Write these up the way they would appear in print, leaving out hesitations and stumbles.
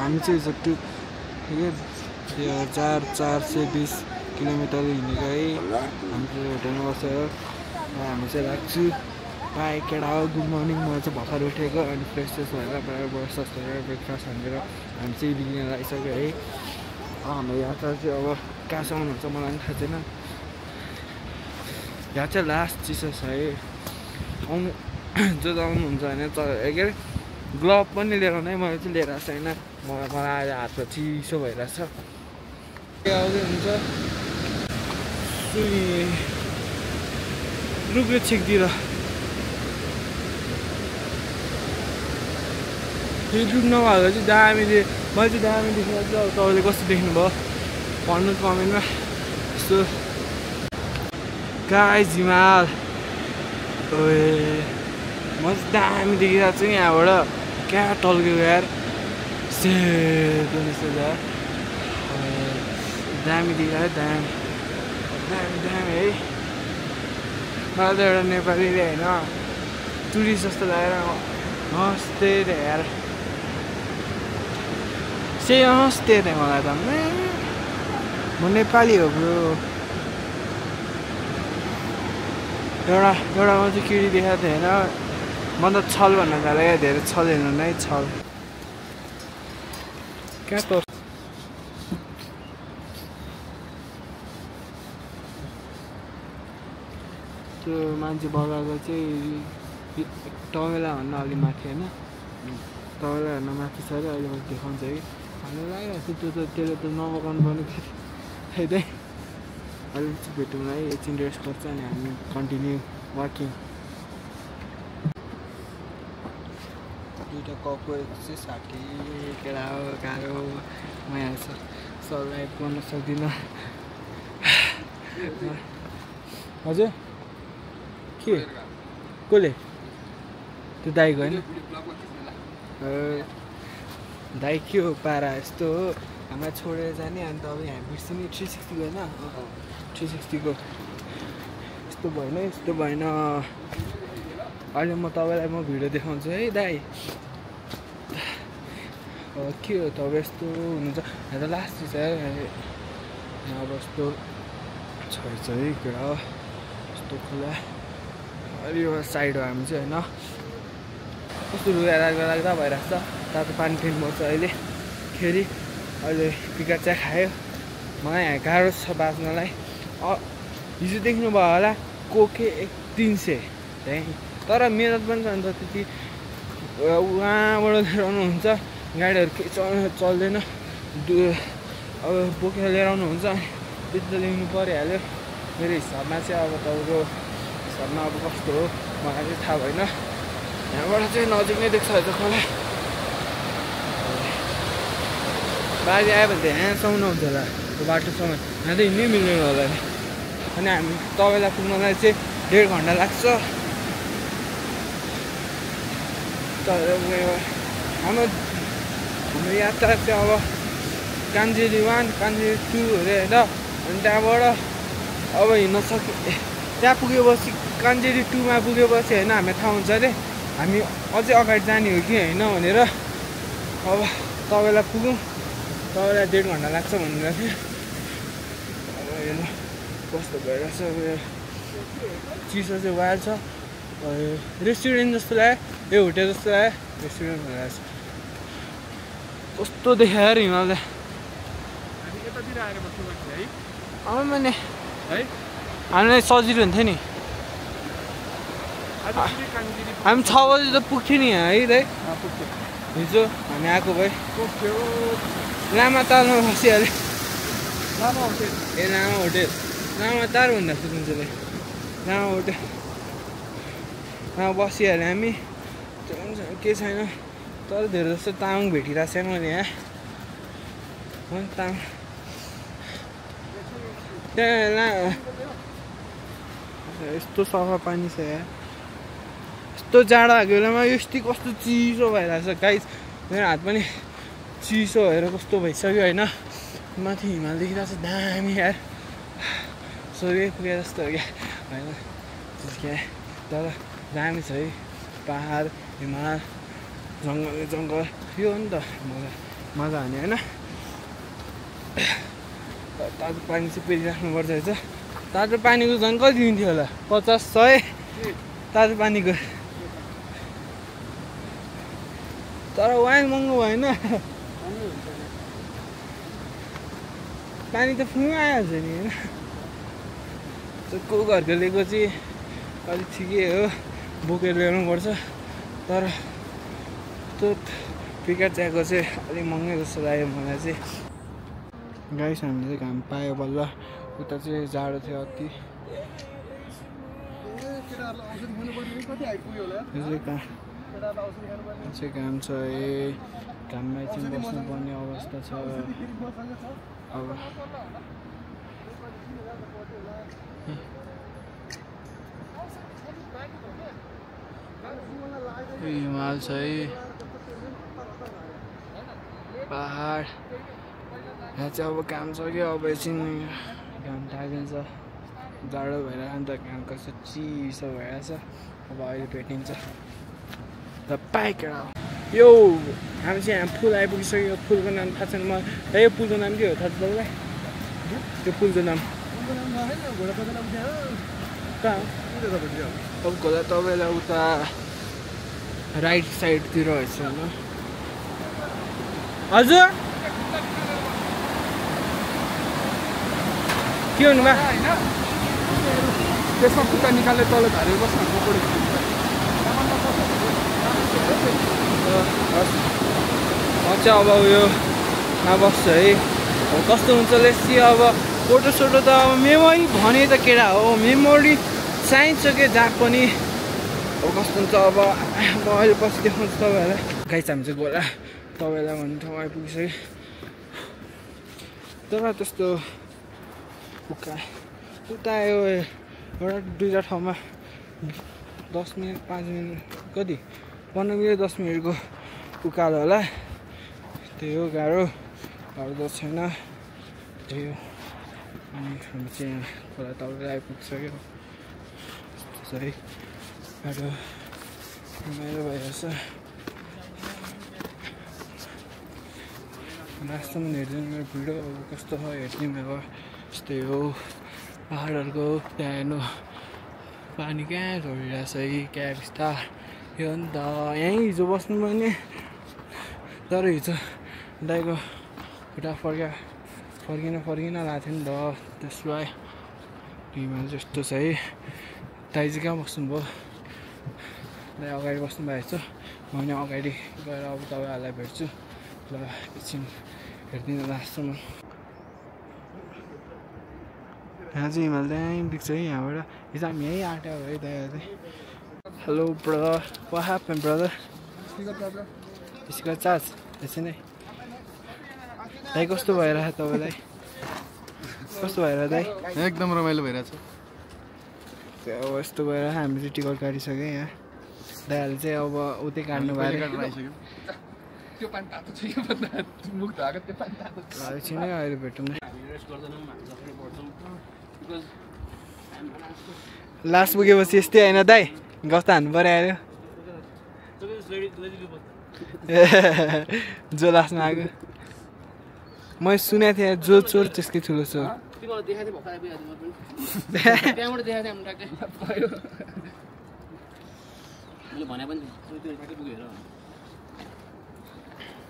हामी चाहिँ हिजो 420 किलोमिटर हिँडेको है। हामी चाहिँ होटलमा बसेर हामी चाहिँ लाग्छु बाई केटा हो। Good morning. म चाहिँ भर्खर उठेको अनि फ्रेस भएर ब्रेकफास्ट गरेर ब्रेकफास्ट हानेर हामी चाहिँ बिग्रिन लागिसक्यो है। हाम्रो यात्रा चाहिँ अब कहाँसम्म हुन्छ मलाई पनि थाहा छैन। यहाँ चाहिँ लास्ट चिसो छ है। आउनु जो आउनुहुन्छ भने के अरे ग्लोभ पनि लिएर आउनु है। मैले चाहिँ लिएर आएको छैन। मलाई अहिले हातमा चिसो भइरहेछ। आउँदै हुन्छ रुखले छेकतिर यो रुख नभएको चाहिँ दामी मैले चाहिँ दामी देख्नु चाहिँ अब तपाईँले कस्तो देख्नुभयो भन्नु कमेन्टमा। यस्तो गाइस हिमाल म चाहिँ दामी देखिरहेको छु यहाँबाट। क्या टल्केको यार सेतो जस्तो यार दामी देखिरहेको दामी दामी दामी है। मलाई त एउटा नेपालीले होइन टुरिस्ट जस्तो लागेर हस्ते रे यार से हस्ते रे मलाई त। म नेपाली हो ब्रो। एउटा म चाहिँ केटी देखाएको थिएँ होइन। म त छल भन्न थालेँ धेरै छल हेर्नु नै छल क्या त। त्यो मान्छे बगाएको चाहिँ टवेला भन्न अलि माथि होइन। टवेला भन्न माथि छ अरे। अहिले मैले देखाउँछ है। हामीलाई लागिरहेको छ त्यसले त नबगाउनु पर्ने फाइदै। अहिले चाहिँ भेटौँ है। एकछिन रेस्ट गर्छ अनि हामी कन्टिन्यू वाकिङ। दुईवटा कपको 160 केटा हो गाह्रो। म यहाँ सर्भाइभ गर्न सक्दिनँ। हजुर के कसले त्यो दाइको होइन दाइ के हो पारा यस्तो हो। हामीलाई छोडेर जाने अनि तपाईँ यहाँ बिर्सिने 360 होइन 360 को यस्तो भएन यस्तो भएन। अहिले म तपाईँलाई भिडियो देखाउँछु है दाइ। के हो तपाईँ यस्तो हुनुहुन्छ यहाँ त लास्ट छ अब यस्तो छ है केटा हो यस्तो खुला। अहिले यो साइड हो हामी चाहिँ होइन। कस्तो रुगा लाग्दा भइरहेको छ। तातो पानी पिउनुपर्छ अहिले फेरि। अहिले पिका चिया खायो। मलाई यहाँ गाह्रो छ बाँच्नलाई। हिजो देख्नुभयो होला कोके 300 त्यहीँ। तर मेहनत पनि छ नि त त्यति। उहाँबाट लिएर आउनुहुन्छ गाडीहरू केही चल्दैन। अब बोकेर लिएर आउनुहुन्छ त्यति त ल्याउनु परिहाल्यो। मेरो हिसाबमा चाहिँ अब तपाईँको हिसाबमा अब कस्तो हो मलाई चाहिँ थाहा भएन। यहाँबाट चाहिँ नजिक नै देख्छ त खोला। बारी आयो भने त यहाँसम्म नहुन्छ होला त्यो बाटोसम्म। यहाँ त हिँड्नै मिल्दैन होला नि। अनि हामी तपाईँलाई पुग्नलाई चाहिँ 1.5 घन्टा लाग्छ। तर हाम्रो यात्रा चाहिँ अब कान्जेरी 1 कान्जेरी 2 अरे होइन। अनि त्यहाँबाट अब हिँड्न त्यहाँ पुगेपछि कान्जेरी 2 मा पुगेपछि होइन हामीलाई थाहा हुन्छ अरे हामी अझै अगाडि जाने हो कि होइन भनेर। अब तपाईँलाई पुगौँ तपाईँलाई 1.5 घन्टा लाग्छ भनेर थियो। अब हेर्नु कस्तो भइरहेछ। चिसो चाहिँ वाइल्ड छ। रेस्टुरेन्ट जस्तो लाग्यो यो होटेल जस्तो लाग्यो रेस्टुरेन्ट भइरहेछ। कस्तो देखायो अरे हिमालले। हामी यतातिर आएर बस्नुपर्छ है। मैले है हामीलाई सजिलो हुन्थ्यो नि। हामी 6 बजी त पुग्थ्यो नि यहाँ है दाइ। हिजो हामी आएको भए लामा तालमा बसिहाल्यो। लामा होटेल लामा होटेल लामा तार भन्दा कुन चाहिँ लामा होटेल बसिहाल्यो हामी। के छैन तर धेरै जस्तो तामाङ भेटिरहेको छैन मैले यहाँ। तामाङ त्यहाँ यस्तो सफा पानी छ यहाँ। यस्तो जाडो भएको बेलामा यस्तो कस्तो चिसो भइरहेछ गाइस। मेरो हात पनि चिसो भएर कस्तो भइसक्यो होइन। माथि हिमाल देखिरहेको छ दामी यार। स्वर्गै पुगे जस्तो हो क्या होइन। तर दामी छ है। पहाड हिमाल जङ्गल यो हो नि त मजा। मजा आउने होइन तातो पानी चाहिँ पेरिराख्नुपर्छ रहेछ तातो पानीको झन् कति दिन्थ्यो होला 50-100 तातो पानीको तर वाइन महँगो भएन पानी त फुङ आइहाल्छ नि होइन को घरको लिएको चाहिँ अलिक ठिकै हो बोकेर ल्याउनुपर्छ तर त्यो पिका चियाको चाहिँ अलिक महँगै जस्तो लाग्यो मलाई चाहिँ गाइस हामीले चाहिँ घाम पायो बल्ल उता चाहिँ जाडो थियो अति घाम छ घाममा चाहिँ बस्नुपर्ने अवस्था छ अब हिमाल छ है पहाड यहाँ चाहिँ अब काम सक्यो अब एकछिन घाम तागिन्छ जाडो भएर अन्त घाम कस्तो चिसो भइरहेछ अब अहिले भेटिन्छ र बाइक यो हामी चाहिँ यहाँ फुल आइपुगिसक्यो फुलको नाम थाहा छैन मलाई यो पुलको नाम के हो थाहा छ तपाईँलाई त्यो पुलको नाम कहाँ अब घोडा तपाईँलाई उता राइट साइडतिर रहेछ होइन हजुर के हुनुभयो त्यसमा खुट्टा निकाल्ने तल झारेर बस्नु चाहिँ अब उयो नबस्छ है अब कस्तो हुन्छ लेसी अब फोटोसोटो त अब मेमोरी भने त केटा हो मेमोरी चाहिन्छ के जहाँ पनि अब कस्तो हुन्छ अब अहिले पछि देखाउँछु तपाईँहरूलाई गाइस हामी चाहिँ गोला तपाईँलाई भन्ने ठाउँ आइपुगिसक्यो तर त्यस्तो उता यो एउटा दुईवटा ठाउँमा 10 मिनट 5 मिनट कति 15 मिनट 10 मिनटको उकालो होला त्यही हो गाह्रो त छैन त्यही हो अनि हामी चाहिँ यहाँ खोला तपाईँलाई आइपुगिसक्यो है बाटो रमाइलो भइरहेछ लास्टसम्म हेरिदिनु मेरो भिडियो अब कस्तो छ हेरिदिनु अब यस्तै हो पहाडहरूको त्यहाँ हेर्नु पानी कहाँ झरिरहेछ है क्या बिस्तार यो नि त यहीँ हिजो बस्नु पर्ने तर हिजो दाइको खुट्टा फर्किन लाग्थ्यो नि त त्यसलाई हिमाल जस्तो छ है दाइ चाहिँ कहाँ बस्नुभयो दाइ अगाडि बस्नु भएको छ म पनि अगाडि गएर अब तपाईँहरूलाई भेट्छु ल एकछिन हेरिदिनु लास्टसम्म यहाँ चाहिँ हिमाल दाइ देख्छ है यहाँबाट हिजो हामी यहीँ आँट्यो है दाइ hello brother what happened brother speaker charge यसै नै दाइ कस्तो भइरहेछ तपाईँलाई कस्तो भइरहेछ दाइ एकदम रमाइलो भइरहेछ अब यस्तो भएर हामी चाहिँ टिकट काटिसक्यो यहाँ दाइहरूले चाहिँ अब उतै काट्नु भयो त्यो पानी तातो छ यो भन्दा मुख धाएको त्यो पानी तातो छ एकछिन नै अहिले भेटौँ न लास्ट पुगेपछि यस्तै होइन दाइ गफ हान्नु पर्यो जो लास्टमा आएको मैले सुनेको थिएँ जो चोर त्यसकै ठुलो चोर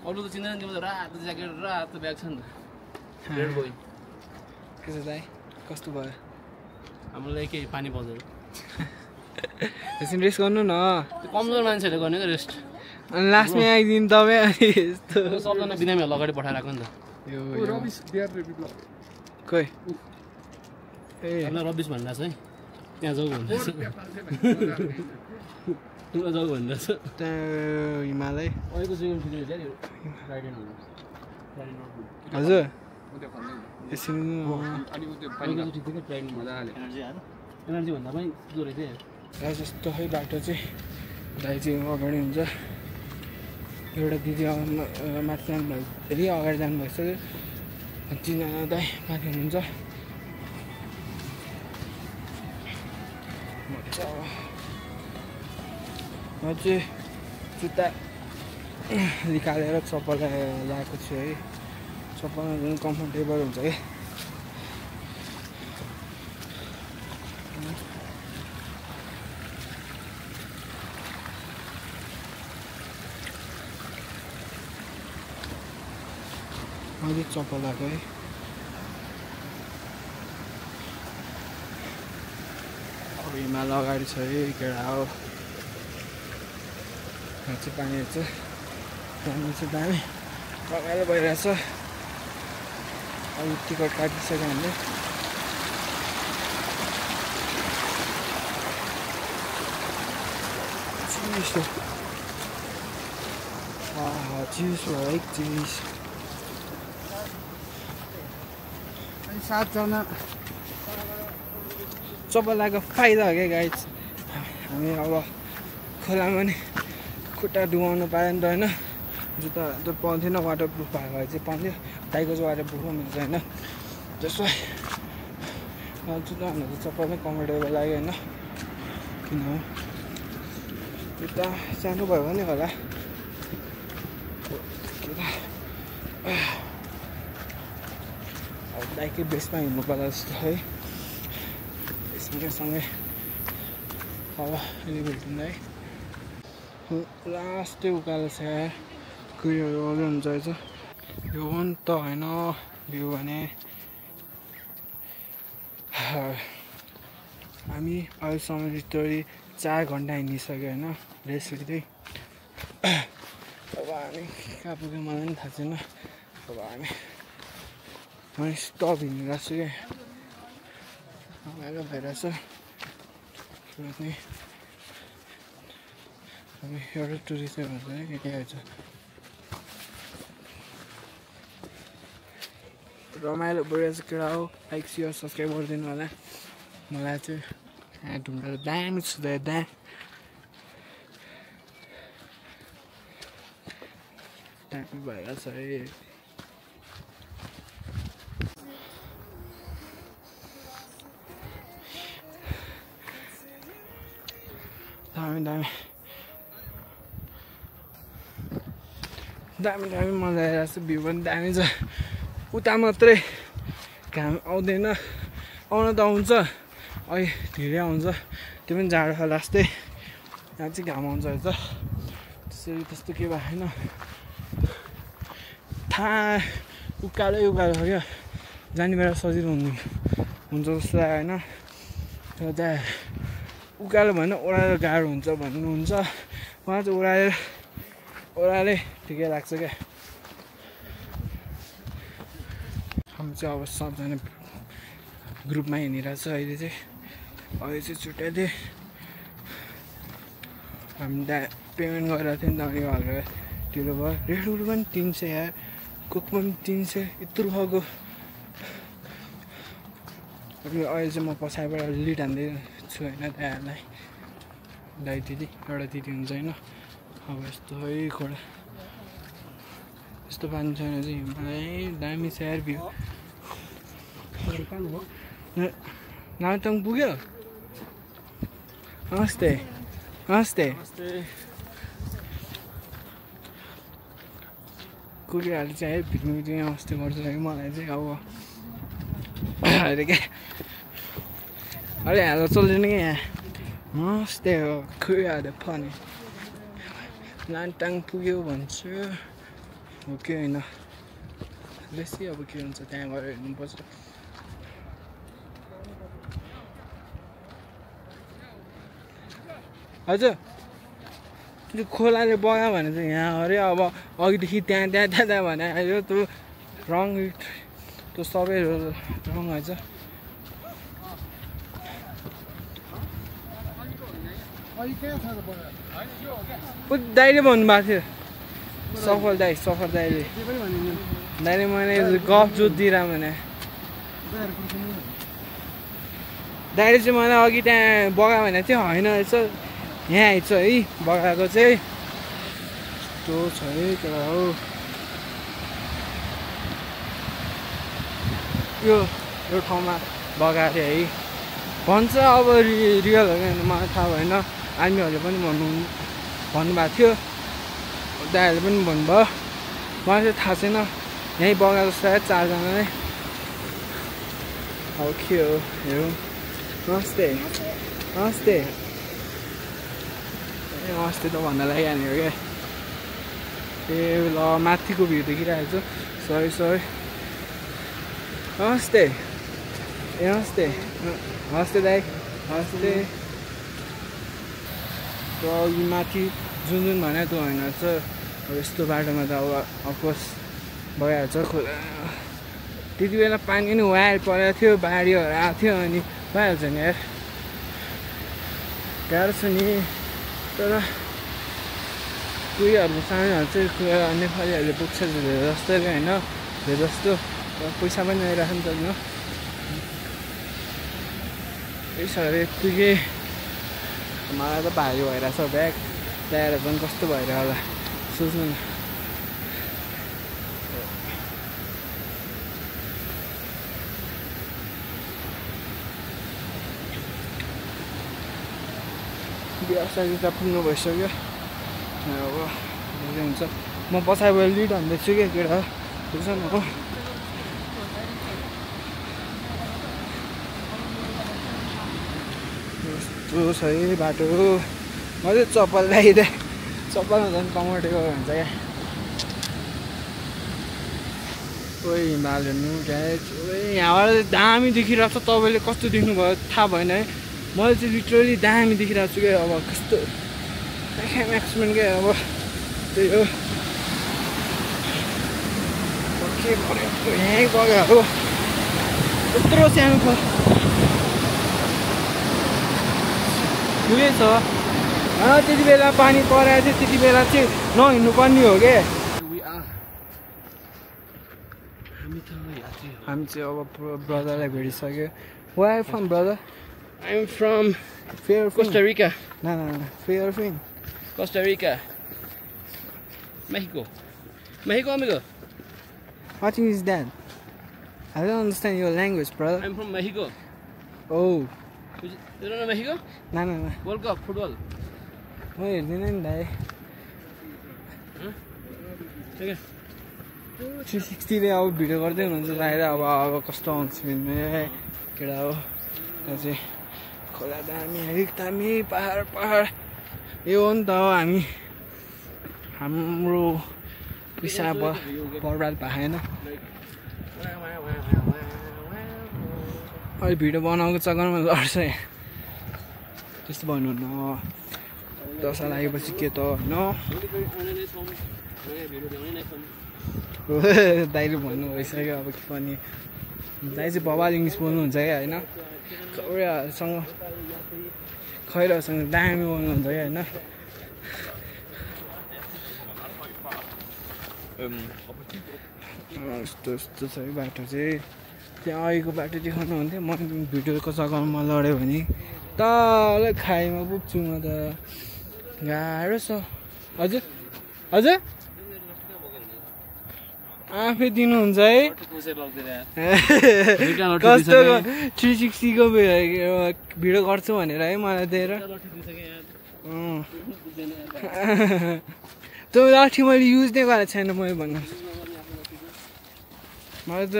अरू त चिन्दैन तिम्रो रातो ज्याकेट रातो ब्याग छ नि त रेड बोय के छ दाइ कस्तो भयो हामीलाई के पानी पाउँछ एकछिन रेस्ट गर्नु न त्यो कमजोर मान्छेहरूले गर्ने क्या रेस्ट अनि लास्टमा आइदिनु तपाईँ अनि यस्तो सबजना बिरामीहरूलाई अगाडि पठाइरहेको नि त यो रबिस बियर रिप्लाई खोइ ए हामीलाई रबिस भनिरहेछ है त्यहाँ जाऊ भनिरहेछ त्यहाँ जाऊ भनिरहेछ त्यहाँ हिमालय अहिलेको चाहिँ हजुर एकछिन एनर्जी भन्दा पनि जोरै थियो दाइ जस्तो खै बाटो चाहिँ दाइ चाहिँ अगाडि हुन्छ एउटा दिदी माथि जानुभयो फेरि अगाडि जानुभइसक्यो 3 जना दाइ माथि हुनुहुन्छ म चाहिँ जुत्ता निकालेर चप्पल लगाएको छु है चप्पलमा जुन कम्फर्टेबल हुन्छ कि मैले चप्पल लगाएको है अब हिमाल अगाडि छ है केटा हो यहाँ चाहिँ पानी चाहिँ दामी रमाइलो भइरहेछ अब टिकट काटिसक्यो हामीले चिज भयो है चिज 7 जना चप्पल लगाएको फाइदा हो क्या गाइज हामी अब खोलामा नि खुट्टा डुबाउनु पाएन त होइन जुत्ता त्यो पाउँथेन वाटरप्रुफ भएको भए चाहिँ पाउँथ्यो टाइगर चाहिँ वाटरप्रुफ मिल्छ होइन त्यसो जुत्ता भन्दा चाहिँ चप्पल नै कम्फर्टेबल लाग्यो होइन किन हो जुत्ता सानो भयो भने होला बाइकै बेसमा हिँड्नु पर्ला जस्तो है सँगै अब अहिले भेट्दैन है लास्ट उकालो छ कुरोहरू आउँदै हुन्छ रहेछ यो पनि त होइन भ्यू भने हामी अहिलेसम्म स्टोरी 4 घन्टा हिँडिसक्यो होइन रेस लिँदै अब हामी कहाँ पुग्यो मलाई पनि थाहा छैन अब हामी स्टप हिँडिरहेको छु क्या रमाइलो भइरहेछ हामी एउटा टुरिस्टै भन्छ है के आएछ रमाइलो भइरहेछ केटा हो लाइक सेयर सब्सक्राइब गरिदिनु होला मलाई चाहिँ यहाँ ढुङ्गा दामी छ दामी भइरहेछ है दामी मजा आइरहेको छ भ्यू पनि दामी छ उता मात्रै घाम आउँदैन आउन त आउँछ अहिले धेरै आउँछ त्यो पनि जाडो छ लास्टै यहाँ चाहिँ घाम आउँछ रहेछ त्यसरी त्यस्तो के भएन थाहा उकालो छ क्या जाने बेला सजिलो हुन्छ जस्तो लाग्यो होइन त्यहाँ उकालो भएन ओह्रालो गाह्रो हुन्छ भन्नुहुन्छ उहाँ चाहिँ ओह्रालै ठिकै लाग्छ क्या हामी चाहिँ अब सबजना ग्रुपमा हिँडिरहेको छ अहिले चाहिँ छुट्याइदिएँ हामी पेमेन्ट गरेर थियौँ नि त अनि हल्का ढिलो भयो रेड बुल पनि 300 यार कोक पनि 300 यत्रो खाएको अहिले चाहिँ म पछाडिबाट लिड हान्दै छु होइन त्यहाँहरूलाई दाइ दिदी एउटा दिदी हुन्छ होइन अब यस्तो है खोला यस्तो पानी छैन चाहिँ हिमालय दामी छ यार भ्यू नामटाङ पुग्यो नमस्ते कुरियाहरूले चाहिँ है भिडियो नमस्ते गर्छ कि मलाई चाहिँ अब अहिले क्या अरे हालो चल्दैन कि यहाँ नमस्ते हो कुरियाहरूले फनी लान्टाङ पुग्यो भन्छु हो कि होइन बेसी अब के हुन्छ त्यहाँ गएर हेर्नुपर्छ हजुर त्यो खोलाले बग्यो भने चाहिँ यहाँ अरे अब अघिदेखि त्यहाँ भने आयो त्यो रङ त्यो सबै रङ आएछ दाइले भन्नुभएको थियो सफल दाइले मैले गफ जोतिदिएर भने दाइले चाहिँ मलाई अघि त्यहाँ बगायो भने थियो होइन रहेछ यहाँ आइछ है बगाएको चाहिँ यस्तो छ है क्या हो यो ठाउँमा बगाएको थियो है भन्छ अब रियल हो क्या मलाई थाहा भएन आर्मीहरूले पनि भन्नुभएको थियो दाइहरूले पनि भन्नुभयो मलाई चाहिँ थाहा छैन यहीँ बगाएको सायद 4 जना नै अब के हो हेरौँ नमस्ते नमस्ते नमस्ते त भन्न लागिहाल्ने हो क्या ए ल माथिको भ्यू देखिरहेको छु सरी नमस्ते ए नमस्ते नमस्ते दाइ नमस्ते र अघि माथि जुन भने त्यो होइन चाहिँ अब यस्तो बाटोमा त अब अफकोर्स भइहाल्छ खोला त्यति बेला पानी नि वायर परेको थियो बाढीहरू आएको थियो अनि भइहाल्छ नि यार गाह्रो छ नि तर कोहीहरूको सामानहरू चाहिँ नेपालीहरूले पुग्छ धेरै जस्तो होइन धेरै जस्तो पैसा पनि आइरहेको नि त होइन पैसाहरू यत्तिकै मलाई त भारी भइरहेछ ब्याग ल्याएर झन् कस्तो भइरह्यो होला सोच्नु न व्यवसायी त पुग्नु भइसक्यो अब हुन्छ म पछाडि लिड हान्दैछु क्या केटा बुझ्छ न हो यस्तो छ है बाटो म चाहिँ चप्पल लगाइदिएँ चप्पलमा झन् कम्फर्टेबल हुन्छ क्या ओइ हिमाल हेर्नु क्या यहाँबाट दामी देखिरहेको छ तपाईँले कस्तो देख्नुभयो थाहा भएन है मैले चाहिँ लिटरली दामी देखिरहेको छु क्या अब कस्तो म्याक्समेन क्या अब त्यही हो के गरेको यहीँ बग्यो हो यत्रो सानो छ ठुलै छ त्यति बेला पानी परेको थियो त्यति बेला चाहिँ नहिँड्नु पर्ने हो क्या हामी चाहिँ अब ब्रदरलाई भेटिसक्यो वाइ from brother I'm from Costa Rica. No. Fairfield. Costa Rica. Mexico. Mexico, amigo. What is that? I don't understand your language, brother. I'm from Mexico. Oh. You don't know Mexico? No. World Cup, football. म हेर्दिनँ नि दाइ 360 ले अब video गर्दै हुनुहुन्छ सायद अब कस्तो आउँछ भने केटा हो त्यहाँ चाहिँ खोला दामी एकदमै पहाड यो हो नि त हामी हाम्रो पैसा बर्बाद भएन अहिले भिडियो बनाएको चक्करमा लड्छ त्यस्तो भन्नुहुन्न दशा लागेपछि के त होइन दाइले भन्नु भइसक्यो अब के पनि दाइ चाहिँ बबाल इङ्ग्लिस बोल्नुहुन्छ क्या होइन खैरासँग दामी बोल्नुहुन्छ क्या होइन यस्तो छ है बाटो चाहिँ त्यहाँ अहिलेको बाटो देखाउनु हुन्थ्यो म भिडियोको जग्गामा लड्यो भने तल खाइमा पुग्छु म त गाह्रो छ हजुर आफै दिनुहुन्छ है कस्तो 360 को भिडियो गर्छु भनेर है मलाई दिएर त्यो लाठी मैले युज नै गरेको छैन मैले भन्नु मलाई त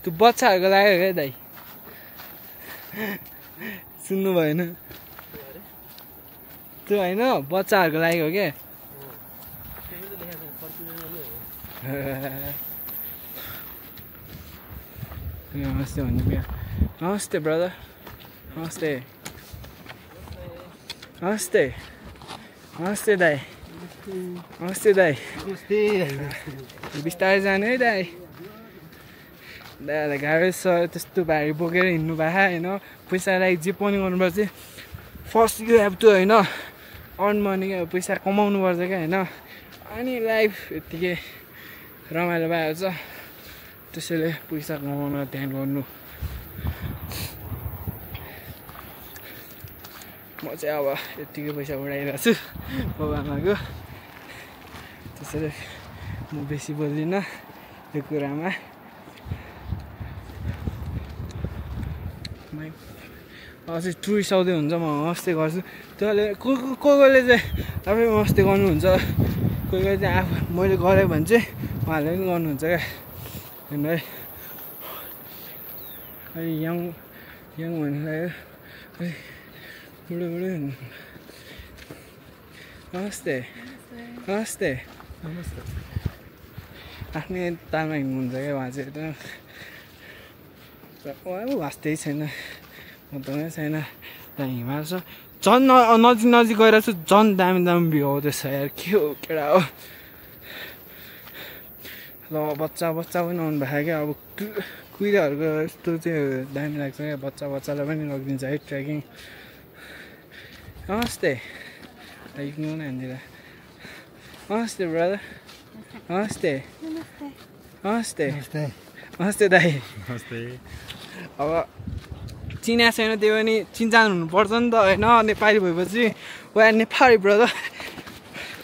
त्यो बच्चाहरूको लाग्यो क्या दाइ सुन्नु भएन त्यो होइन बच्चाहरूको लागि हो क्या नमस्ते भन्नु क्या नमस्ते ब्रदर नमस्ते दाइ नमस्ते दाइ बिस्तारै जाने है दाइ दाइहरूलाई गाह्रो छ त्यस्तो भारी बोकेर हिँड्नु भएको होइन पैसालाई जे पनि गर्नुपर्छ फर्स्ट यु हेभ टु होइन अर्न मनी क्या पैसा कमाउनु पर्छ क्या होइन अनि लाइफ यत्तिकै रमाइलो भएको छ त्यसैले पैसा कमाउन ध्यान गर्नु म चाहिँ अब यत्तिकै पैसा उडाइरहेको छु बाबाआमाको त्यसैले म बेसी बोल्दिनँ यो कुरामा चाहिँ टुरिस्ट आउँदै हुन्छ म होमस्टे गर्छु त्यसले कोहीले चाहिँ आफै होमस्टे गर्नुहुन्छ कोही चाहिँ आफू मैले गरेँ भने चाहिँ उहाँहरूले पनि गर्नुहुन्छ क्या होइन है अलि यङ भन्नुलाई बुढो हुनु नमस्ते नमस्ते नमस्ते आफ्नै तालमा हिँड्नुहुन्छ क्या उहाँ चाहिँ उहाँ हाँस्दै छैन म त छैन त्यहाँ हिमाल छ झन् नजिक गएर चाहिँ झन् दामी भ्यू आउँदैछ यार के हो केटा हो ल बच्चा पनि आउनु भएको क्या अब कुहिराहरूको यस्तो चाहिँ दामी लाग्छ क्या बच्चालाई पनि लगिदिन्छ है ट्रेकिङ नमस्ते हिँड्नु न यहाँनिर नमस्ते ब्रदर नमस्ते नमस्ते नमस्ते दाइ नमस्ते अब चिना छैन त्यो पनि चिन्जान हुनुपर्छ नि त होइन नेपाली भएपछि we are Nepali brother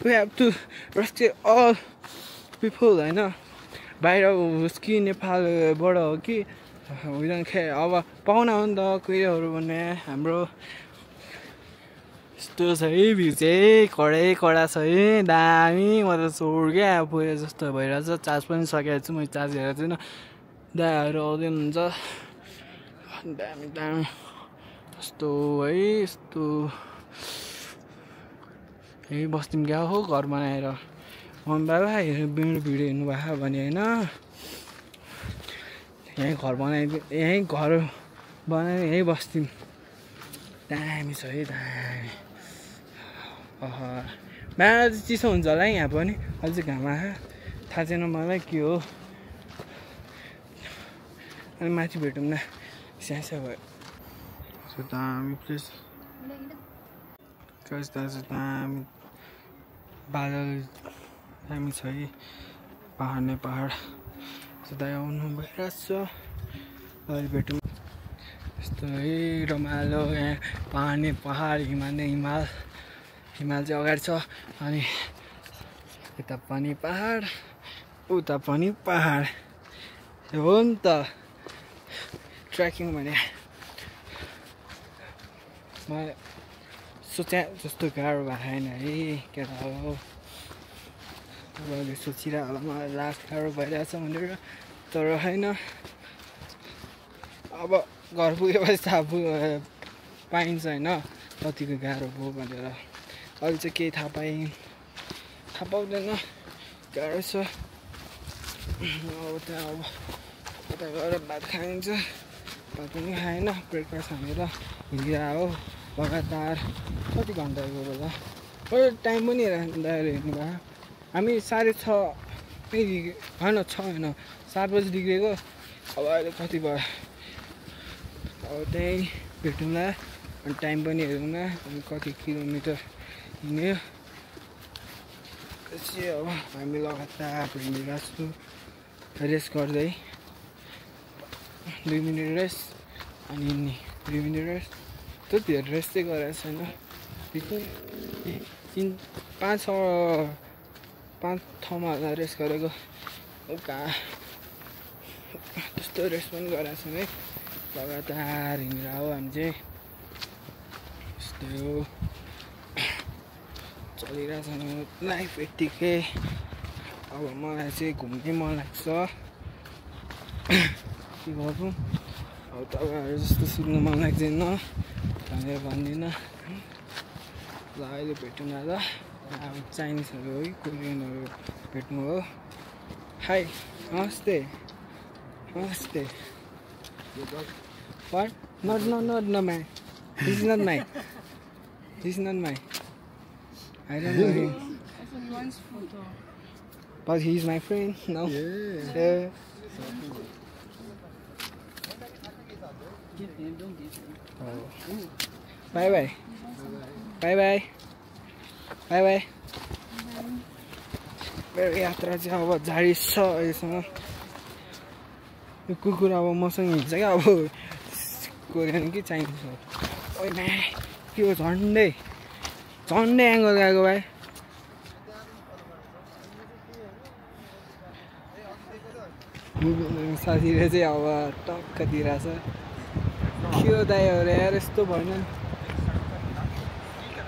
we have to respect all people होइन बाहिर होस् कि नेपालबाट हो कि हुँदैन खे अब पाहुना हो नि त कुहिरोहरू भन्ने हाम्रो यस्तो छ है भ्यू चाहिँ कडा छ है दामी म त सोर क्या पुगेर जस्तो भइरहेछ चार्ज पनि सकेको छु मैले चार्ज हेरेको छैन दाहरू आउँदै हुनुहुन्छ दामी यस्तो है यस्तो यही बस्तीमा क्या हो घर बनाएर मम्मी बाबा मेरो भिडियो हेर्नुभएको भने होइन यहीँ घर बनाएर यहीँ बस्तीमा दामी छ है दामी बिहान चाहिँ चिसो हुन्छ होला है यहाँ पनि अझै घाम आयो थाहा छैन मलाई के हो अनि माथि भेटौँ न स्यासा भयो दामी प्लेस दामी बादल दामी छ है पहाड नै पहाड सधैँ आउनु भइरहेको छ अहिले भेटौँ यस्तो है रमाइलो यहाँ पहाड नै पहाड हिमाल चाहिँ अगाडि छ अनि यता पनि पहाड उता पनि पहाड हो नि त ट्रेकिङ भने मलाई सोचे जस्तो गाह्रो भएको छैन है केटा हो तपाईँले सोचिरह होला मलाई लास्ट गाह्रो भइरहेछ भनेर तर होइन अब घर पुगेपछि थाहा पाइन्छ होइन कतिको गाह्रो भयो भनेर अहिले चाहिँ केही थाहा पाउँदैन गाह्रो छ अब त्यहाँ अब यता गएर भात खाइन्छ भात पनि खाएन ब्रेकफास्ट हानेर हिँडिरहेको हो लगातार कति घन्टा गयो होला टाइम पनि हेर्नु भयो हामी 6:30 होइन 7 बजी निक्लेको अब अहिले कति भयो अब त्यहीँ भेटौँला अनि टाइम पनि हेरौँ न अनि कति किलोमिटर हिँड्यो त्यसै अब हामी लगातार हिँडिरहेको छु रेस्ट गर्दै 2 मिनट रेस्ट अनि हिँड्ने 2 मिनट रेस्ट त्यति धेरै रेस्ट चाहिँ गरेको छैन 5 ठाउँमा रेस्ट गरेको त्यस्तो रेस्ट पनि गरेको छैन है लगातार हिँडेर हो हामी चाहिँ यस्तै हो चलिरहेछ लाइफ यत्तिकै अब मलाई चाहिँ घुम्नै मन लाग्छ के गर्नु अब तपाईँहरू जस्तो सुन्नु मन लाग्दैन भनेर भन्दिनँ ल अहिले भेटौँ न ल अब चाइनिजहरू है कोरियनहरू भेट्नु हो हाई नमस्ते नमस्ते What? Not my. This is not mine. This is not mine. I don't know him. That's a nice photo. But he's my friend. No. Yeah. Oh. Bye bye. Bye bye. Bye bye. मेरो यात्रा चाहिँ अब जारी छ अहिलेसम्म यो कुकुर अब मसँग हिँड्छ क्या अब कोरियन कि चाइनिज हो ओइ म्या के हो झन्डै एङ्गल गएको भाइ साथीले चाहिँ अब टक्क दिइरहेछ थियो दाइहरू यार यस्तो भएन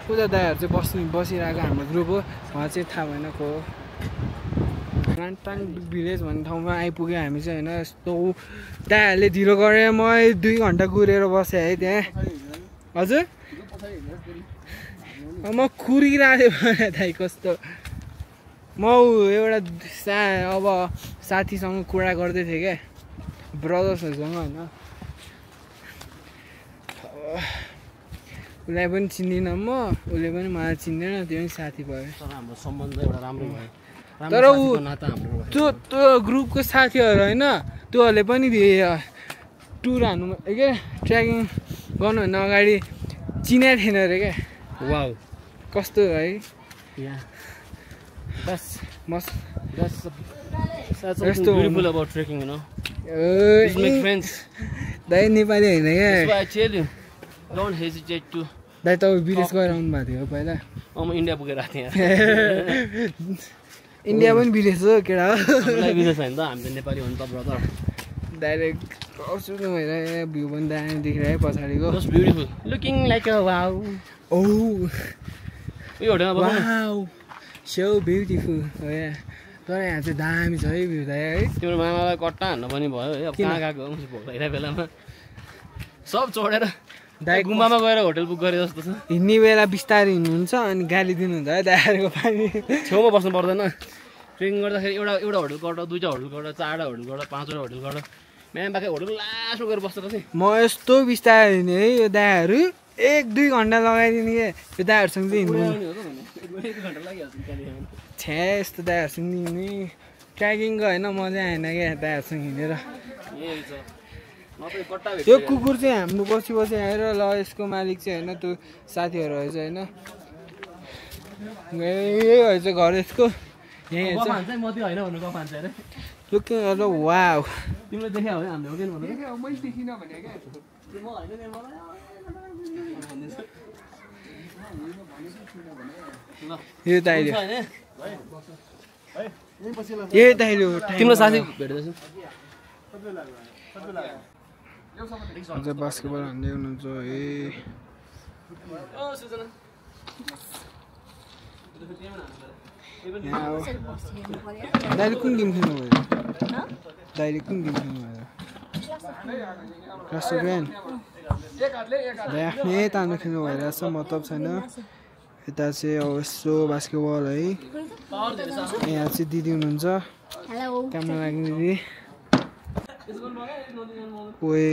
पूजा दाइहरू चाहिँ बसिरहेको हाम्रो ग्रुप हो उहाँ चाहिँ थाहा भएन को राङटाङ भिलेज भन्ने ठाउँमा आइपुग्यो हामी चाहिँ होइन यस्तो दाइहरूले ढिलो गरेर म 2 घन्टा कुरेर बसेँ है त्यहाँ हजुर म कुरिरहेको थिएँ दाइ कस्तो म एउटा अब साथीसँग कुरा गर्दै थिएँ क्या ब्रदर्सहरूसँग होइन उसलाई पनि चिन्दिनँ म उसले पनि मलाई चिन्दैन त्यो पनि साथी भयो तर हाम्रो सम्बन्ध एउटा राम्रो भयो तर त्यो ग्रुपको साथीहरू होइन त्योहरूले पनि टुर हान्नु के ट्रेकिङ गर्नुभन्दा अगाडि चिनेको थिएन अरे क्या वाउ कस्तो है यस्तो beautiful about trekking you know make friends दाइ नेपाली होइन क्या I tell you don't hesitate to दाइ तपाईँ विदेश गएर आउनु भएको थियो पहिला म इन्डिया पुगेर आएको थिएँ इन्डिया पनि विदेश हो केटा हो विदेश होइन त हामी त नेपाली हो नि त ब्रदर डाइरेक्ट गर्छु न भएर भ्यू पनि दामी देखिरहेको पछाडिको just beautiful looking like a wow oh यो होटलमा बस्नु वाउ सो ब्युटिफुल हो या तर यहाँ चाहिँ दामी छ है भ्यू दाइ है तिम्रो मामालाई कट्टा हान्न पनि भयो है अब कहाँ गएको हो भोक लागिरहेको बेलामा सब छोडेर दाइ गुम्बामा गएर होटल बुक गरे जस्तो छ हिँड्ने बेला बिस्तारै हिँड्नुहुन्छ अनि गाली दिनुहुन्छ है दाइहरूको पानी छेउमा बस्नु पर्दैन ट्रेकिङ गर्दाखेरि एउटा होटल गएर 2टा होटल गएर 4टा होटल गएर 5वटा होटल गएर म्याम बाँकै होटल लास्टमा गएर बस्छ कसै म यस्तो बिस्तारै हिँड्ने है यो दाइहरू 1-2 घन्टा लगाइदिने क्या यो दाइहरूसँग चाहिँ हिँड्नु छ्या यस्तो दाइहरूसँग हिँड्ने ट्रेकिङको होइन मजा आएन क्या दाइहरूसँग हिँडेर यो कुकुर चाहिँ हाम्रो बसी आएर ल यसको मालिक चाहिँ होइन त्यो साथीहरू रहेछ होइन यही चाहिँ घर यसको यहीँ लुकिङ ल वाउ तिमीले देख्यौ है हामीले हो कि मैले देखिनँ भने क्या यो दाइले यही दाइले तिम्रो साथी भेट्दैछु अझ बास्केटबल हान्दै हुनुहुन्छ ए दाइले कुन गेम खेल्नु भयो दाइले कुन गेम खेल्नु भयो क्लास ग्रान्ड आफ्नै तान्नु खेल्नु भइरहेछ मतलब छैन यता चाहिँ अब यस्तो बास्केटबल है यहाँ चाहिँ दिदी हुनुहुन्छ काममा लाग्ने दिदी ओए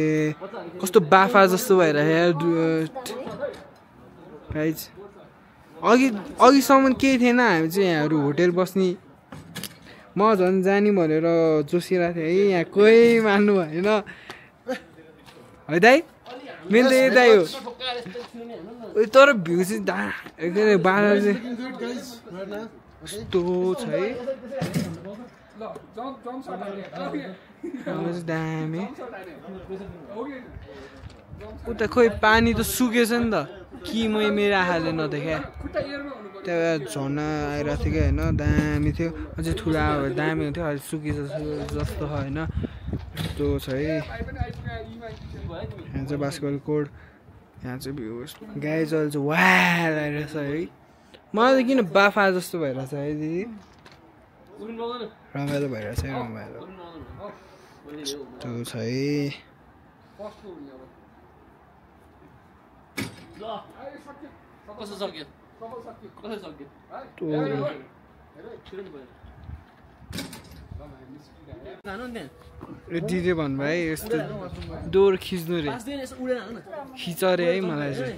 कस्तो बाफा जस्तो भइरहेको गाइज अघिसम्म केही थिएन हामी चाहिँ यहाँहरू होटेल बस्ने म झन् जाने भनेर जोसिरहेको थिएँ है यहाँ कोही मान्नु भएन है दाइ मेरो त यही दाइ हो तर भ्यू चाहिँ के अरे बाह्र चाहिँ यस्तो छ है दामी उता खोइ पानी त सुकेछ नि त कि मेरो आँखाले नदेखेँ त्यहाँ झर्ना आइरहेको थियो क्या होइन दामी थियो अझै ठुला दामी हुन्थ्यो अहिले सुकिन्छ जस्तो होइन यस्तो छ है यहाँ चाहिँ बास्केटबल कोर्ट यहाँ चाहिँ भ्यू गाई चल्छ वाह आइरहेछ है मलाई त किन बाफा जस्तो भइरहेछ है दिदी रमाइलो भइरहेछ है रमाइलो त्यो छ है कसो सक्यो दिदीले भन्नुभयो है यस्तो डोर खिच्नु रे खिच अरे है मलाई चाहिँ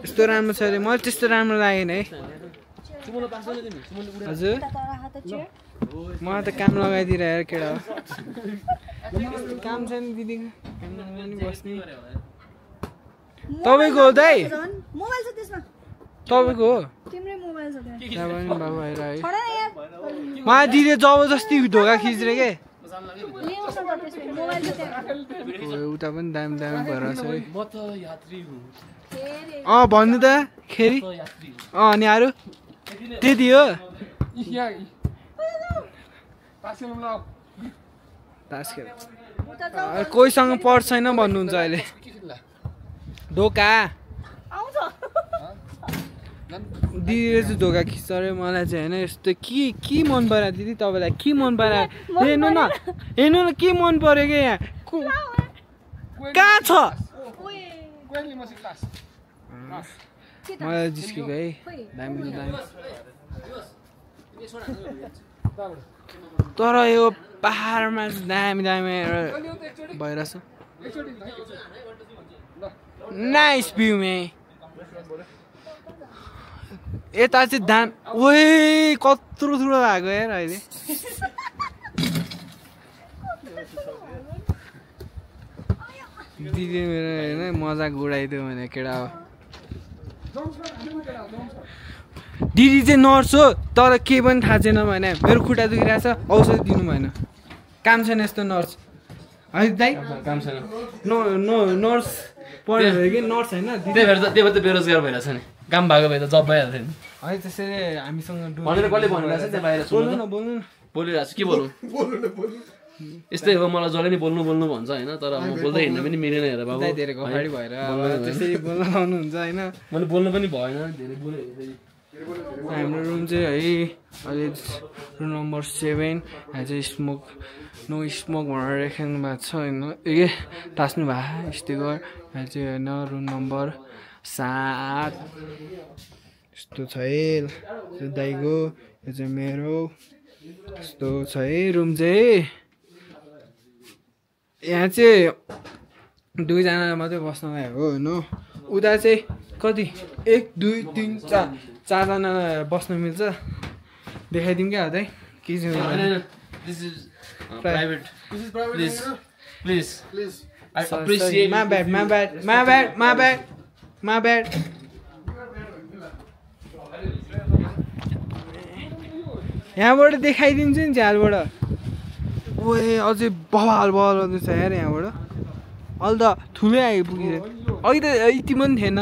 यस्तो राम्रो छ अरे मलाई त्यस्तो राम्रो लागेन है हजुर मलाई त काम लगाइदिएर केटा हो काम छैन दिदीको बस्ने तपाईँको हो दाइ तपाईँको हो बाबु आएर है मलाई दिदीले जबरजस्ती ढोका खिच्रे के उता पनि दामी दामी भइरहेछ है भन्नु त खेरि अनि अरू त्यति हो तास खेल कोहीसँग पर्छ छैन भन्नुहुन्छ अहिले धोका आउँछ दिदीले चाहिँ धोका खिच्छ अरे मलाई चाहिँ होइन यस्तो के मन पर्यो दिदी तपाईँलाई के मन पर्यो हेर्नु न के मन पर्यो क्या यहाँ कहाँ छ मलाई जिस्केको है दामी तर यो पहाडमा चाहिँ दामी भइरहेछ नाइस भ्यू मे यता चाहिँ दाम ओए कत्रो ठुलो भएको यार अहिले दिदी मेरो होइन मजाक उडाइदियो भने केटा हो दिदी चाहिँ नर्स हो तर केही पनि थाहा छैन भने मेरो खुट्टा दुखिरहेछ औषधि दिनु भएन काम छैन यस्तो नर्स है दाइ काम छैन नर्स पढ्यो भने कि नर्स होइन त्यही भएर त बेरोजगार भइरहेछ नि काम भएको भए त जब भइहाल्थ्यो नि है त्यसैले हामीसँग भनेर कसले भनिरहेछ त्यहाँ बाहिर बोल्नु न बोलिरहेको छु के बोल्नु यस्तै हो मलाई जसले नि बोल्नु भन्छ होइन तर म बोल्दै हिँड्नु पनि मिलेन हेर बाबु धेरै घडी भएर त्यसरी बोल्न लाउनुहुन्छ होइन मैले बोल्नु पनि भएन धेरै बोल्यो हाम्रो रुम चाहिँ है अहिले रुम नम्बर 7 यहाँ चाहिँ नो स्मोक भनेर लेख्नु भएको छ होइन ए टास्नु भएको स्टिकर यहाँ चाहिँ होइन रुम नम्बर 7 यस्तो छ है दाइको यो चाहिँ मेरो यस्तो छ है रुम चाहिँ यहाँ चाहिँ 2 जना मात्रै बस्न आएको होइन उता चाहिँ कति 1 2 3 4 जना बस्न मिल्छ देखाइदिउँ क्या है के चाहिँ This is private. Please. I appreciate. My bad. यहाँबाट देखाइदिन्छु नि झ्यालबाट ओए अझै बवाल आउँदैछ यार यहाँबाट अहिले त ठुलै आइपुग्यो अघि त यति पनि थिएन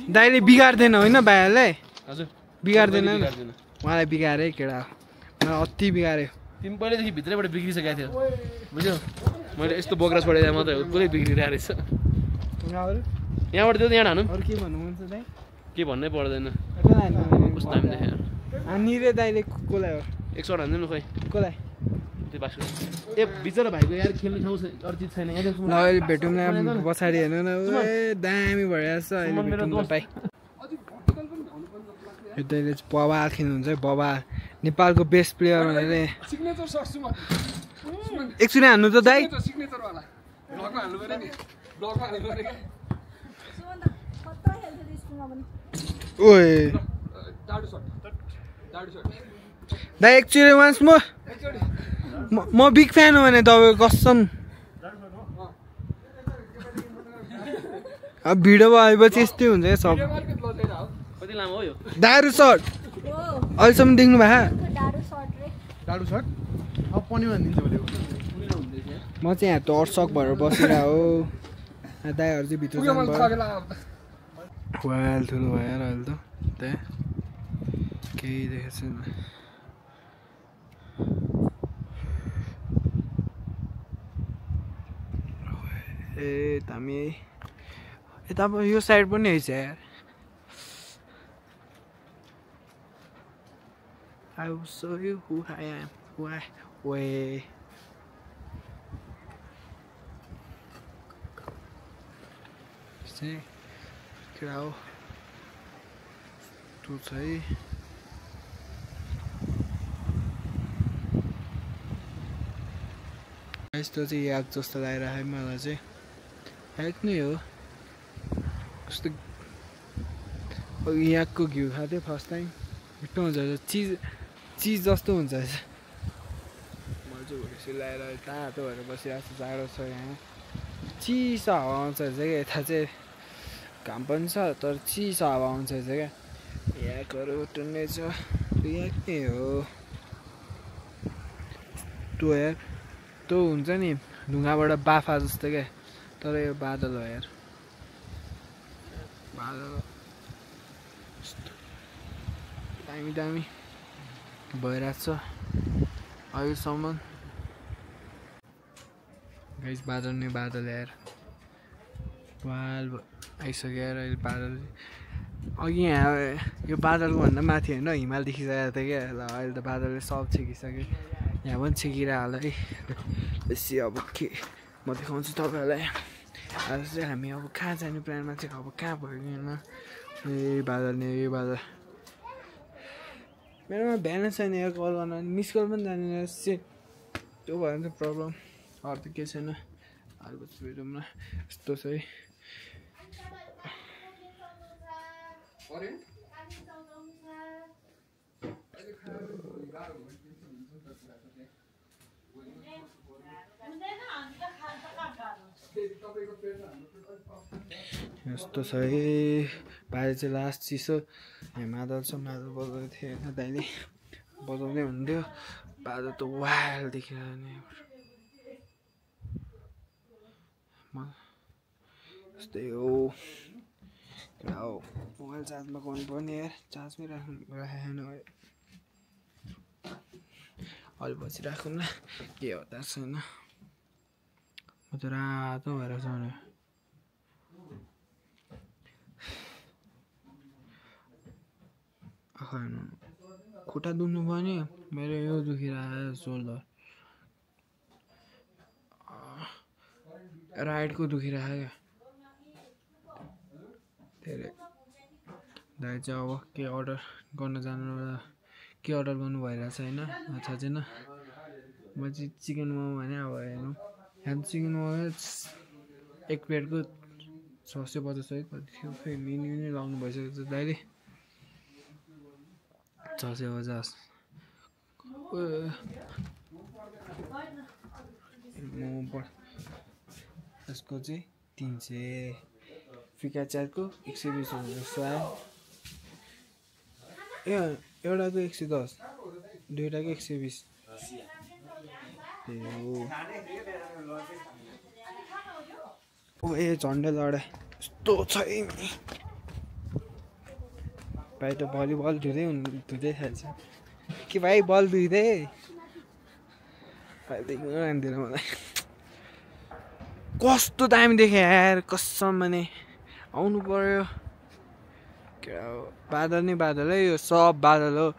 दाइले बिगार्दैन होइन भाइहरूलाई हजुर बिगार्दैन उहाँलाई बिगारे केटा मलाई अति बिगाऱ्यो तिमी पहिल्यैदेखि भित्रैबाट बिग्रिसकेको थियो बुझ्यौ मैले यस्तो बोक्रा छोडेर मात्रै पुरै बिग्रिरहेको रहेछ यहाँबाट त्यो यहाँ हानु अरू के भन्नु मन छ दाइ के भन्नै पर्दैन कस्तो दामी देखेँ हानिरे दाइले कसलाई हो 100 हान्दैन खोइ कसलाई त्यो बाक्स ए बिचरा भाइको यार खेल्ने ठाउँ अर्थ छैन यहाँ ल अहिले भेटौँ न पछाडि हेर्नु न ए दामी भइरहेछ अहिले भेटौँ पाइ यो दाइले चाहिँ बबाल खेल्नुहुन्छ है बबाल नेपालको बेस्ट प्लेयर भनेर एकचोटि हान्नु त दाइ ओए दाइ एकचोटि वान्स म बिग फ्यान हो भने तपाईँको कसम अब भिडियो भएपछि यस्तै हुन्छ क्या सब कति लामो हो यो दारू सर्ट अहिलेसम्म देख्नु भएको डाडु सर्ट अब पनि भनिदिन्छ भने म चाहिँ यहाँ टर्सक भएर बसिरहेको हो दाइहरू चाहिँ भित्र वाल ठुलो भयो यार अहिले त त्यहाँ केही देखेको छैन ए दामी यता यो साइड पनि रहेछ यार I will show you who I am. Way. See, crowd. Tu thấy. यस्तो चाहिँ याद जस्तो लागिरहेको मलाई चाहिँ याद नै हो कस्तो यहाँको घिउ खाएको थिएँ फर्स्ट टाइम मिठो हुन्छ चिज जस्तो हुन्छ मजा सिलाएर तातो भएर बसिरहेको छ जाडो छ यहाँ चिसो हावा आउँछ क्या यता चाहिँ घाम पनि छ तर चिसो हावा आउँछ क्या यहाँकोहरू टुन्ने छ यहाँ के हो त्यो यार त्यो हुन्छ नि ढुङ्गाबाट बाफा जस्तो क्या तर यो बादल हो यार बादल दामी भइरहेको छ अहिलेसम्म गाइस बादल नै बादल यार वाल आइसक्यो यार अहिले बादल अघि यहाँ यो बादलको भन्दा माथि होइन हिमाल देखिसकेको थियो क्या ल अहिले त बादलले सब छेकिसक्यो यहाँ पनि छेकिरह होला है बेसी अब के म देखाउँछु तपाईँहरूलाई आज चाहिँ हामी अब कहाँ जाने प्लानमा चाहिँ अब कहाँ भयो होइन ए बादल नै यो बादल मेरोमा भ्यालेन्स छैन यहाँ कल गर्न मिस कल पनि जानेन त्यो भएर चाहिँ प्रब्लम अरू त केही छैन अर्को भेटौँ न यस्तो छ है यस्तो छ है बाहिर चाहिँ लास्ट चिसो यहाँ मादल छ मादल बजाउँदै थियो होइन दाइले बजाउँदै हुन्थ्यो बादल त वाल देखिरहने यस्तै हो मोबाइल चार्जमा गर्नु पर्ने यार चार्जमै राखेको छैन अलि पछि राखौँ न के हो थाहा छैन म त रातो भएर छ खुट्टा दुख्नु पनि मेरो यो दुखिरहेको सोल्डर राइटको दुखिरहेको क्या धेरै दाइ चाहिँ अब के अर्डर गर्न जानु के अर्डर गर्नु भइरहेछ होइन थाहा छैन म चाहिँ चिकन मोमो भने अब हेर्नु यहाँ चिकन मोमो एक प्लेटको 650 है कति थियो खै मेन्यु नै लाउनु भइसकेको छ दाइले 650 मोमो यसको चाहिँ 300 फिका चारको 120 जस्तो आयो ए एउटाको 110 दुईटाको 120 ए झन्डै लडा यस्तो छ भाइ त भलिबल धुँदै खान्छ कि भाइ बल धुँदै भाइ देख्नु आउँदैन मलाई कस्तो दामी देखेँ यार कसम भने आउनु पर्यो बादल नै बादल है यो सब बादल हो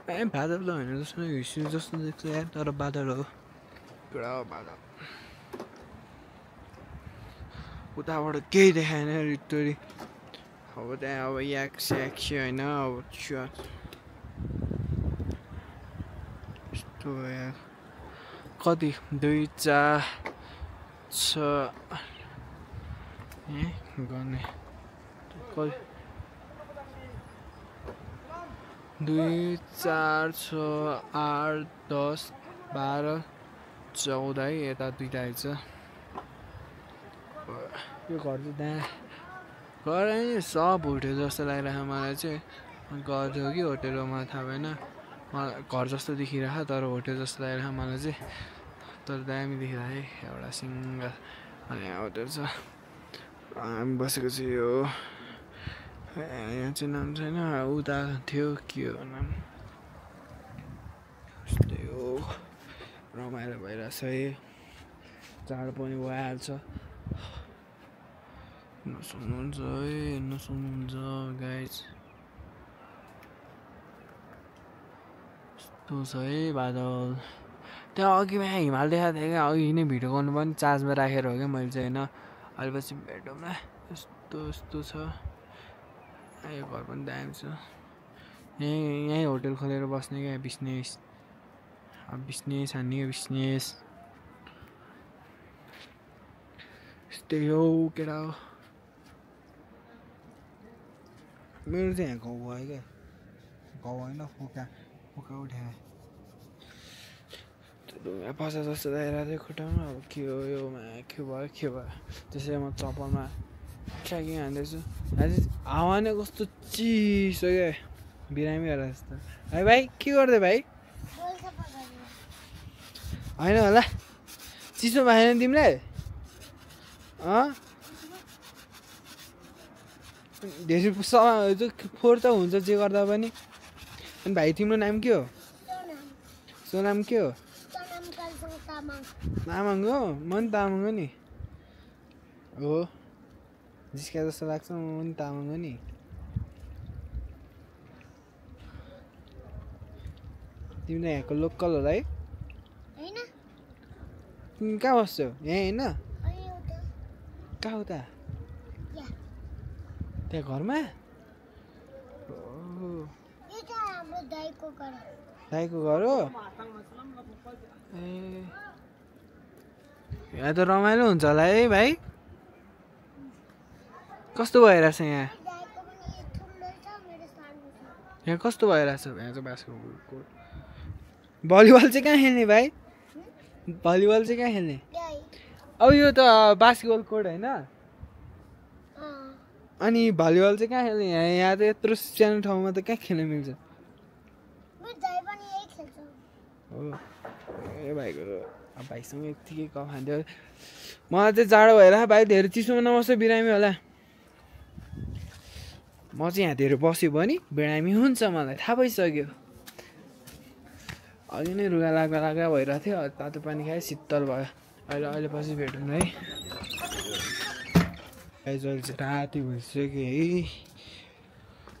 ए बादल त होइन जस्तो हिस्ट्री जस्तो देख्छ यार तर बादल हो पुरा बादल उताबाट केही देखाएन रिटोरी अब त्यहाँ अब याक स्याक्सी होइन अब यस्तो यार कति 2 4 6 गर्ने 2 4 6 8 10 12 14 है यता दुईटा आइछ यो घर चाहिँ त्यहाँ घर नि सब होटेल जस्तो लागिरहेको मलाई चाहिँ घर थियो कि होटेल हो मलाई थाहा भएन घर जस्तो देखिरहेको तर होटेल जस्तो लागिरहेको मलाई चाहिँ तर दामी देखिरहेको है एउटा सिङ्गल अनि होटेल छ हामी बसेको चाहिँ यो यहाँ चाहिँ नाम छैन उता थियो के हो नाम यस्तै हो रमाइलो भइरहेछ है चाड पनि भइहाल्छ नसुन्नुहुन्छ है नसुन्नुहुन्छ गाइज यस्तो छ है बादल त्यहाँ अघि यहाँ हिमाल देखाएको थिएँ क्या अघि नै भिडियो गर्नु पनि चार्जमा राखेर हो क्या मैले चाहिँ होइन अहिले पछि भेटौँ न यस्तो यस्तो छ यो घर पनि दामी छ यहीँ होटेल खोलेर बस्ने क्या बिजनेस अब बिजनेस हान्ने बिजनेस यस्तै हो केटा हो मेरो चाहिँ यहाँ गाउँ भयो क्या गाउँ होइन फोका उठाएँ ढुङ्गा पसा जस्तो दाइरहेको थियो खुट्टामा अब के हो यो के भयो त्यसै म चप्पलमा ट्र्याकिङ हान्दैछु अझै हावा नै कस्तो चिसो क्या बिरामी होला जस्तो है भाइ के गर्दै भाइ होइन होला चिसो भएन तिमीलाई धेरै फोहोर त हुन्छ जे गर्दा पनि अनि भाइ तिम्रो नाम के हो सोनाम के हो तामाङ हो म पनि तामाङ हो नि हो जिस्का जस्तो लाग्छ म पनि तामाङ हो नि तिमी त यहाँको लोकल हो है तिमी कहाँ बस्छौ यहाँ होइन कहाँ हो त त्यहाँ घरमा दाइको घर हो ए यहाँ त रमाइलो हुन्छ होला है भाइ कस्तो भइरहेछ यहाँ यहाँ कस्तो भइरहेछ यहाँ चाहिँ बास्केटबल कोर्ट भलिबल चाहिँ कहाँ खेल्ने भाइ भलिबल चाहिँ कहाँ खेल्ने अब यो त बास्केटबल कोर्ट होइन अनि भलिबल चाहिँ कहाँ खेल्ने यहाँ त यत्रो सानो ठाउँमा त कहाँ खेल्न मिल्छ हो ए भाइको अब भाइसँग यत्तिकै कफ खान्थ्यो मलाई चाहिँ जाडो भएर भाइ धेरै चिसोमा नबस्छ बिरामी होला म चाहिँ यहाँ धेरै बस्यो भने बिरामी हुन्छ मलाई थाहा भइसक्यो अघि नै रुगा लाग्दा भइरहेको थियो तातो पानी खाएँ शीतल भयो अहिले पछि भेटौँ है अहिले चाहिँ राति भइसक्यो है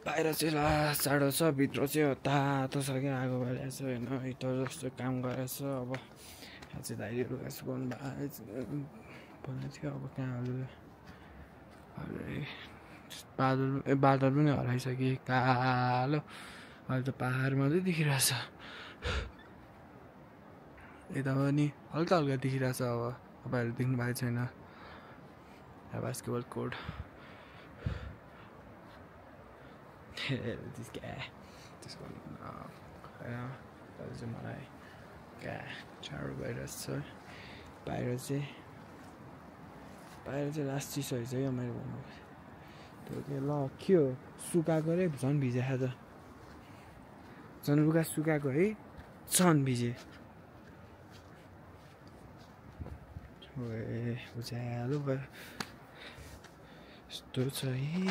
बाहिर चाहिँ ला जाडो छ भित्र चाहिँ तातो छ क्या आगो बालेको छ होइन हिटर जस्तो काम गरेको छ अब यहाँ चाहिँ दाइले लुगा सुकाउनु भएको थियो अब कहाँ बादल पनि हराइसक्यो कालो अहिले त पाहाड मात्रै देखिरहेछ यता पनि हल्का हल्का देखिरहेछ अब तपाईँहरू देख्नु भएको छैन बास्केटबल कोर्ट त्यसको चाहिँ मलाई क्या जाडो भइरहेछ बाहिर चाहिँ लास्ट चिसो भइसक्यो मैले भन्नु त्यो ल के हो सुकाएको रे झन् भिजाएको त झन् लुगा सुकाएको है झन् भिजे उज्यालो भयो यस्तो छ है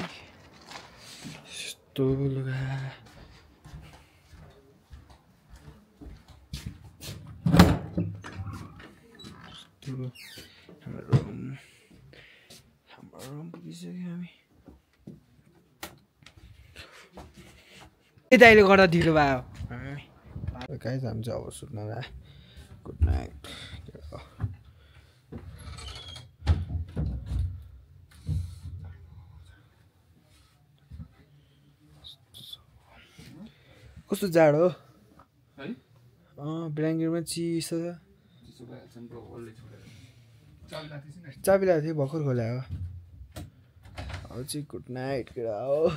यस्तो लुगा हाम्रो रुम पुगिसक्यो हामी दाइले गर्दा ढिलो भयो गाइस हामी चाहिँ अब सुत्न ला गुड नाइट कस्तो जाडो हो ब्ल्याङ्केटमा चिसो छ चाबी ल्याएको थियो भर्खर खोल्या हो अब चाहिँ गुड नाइट केटा हो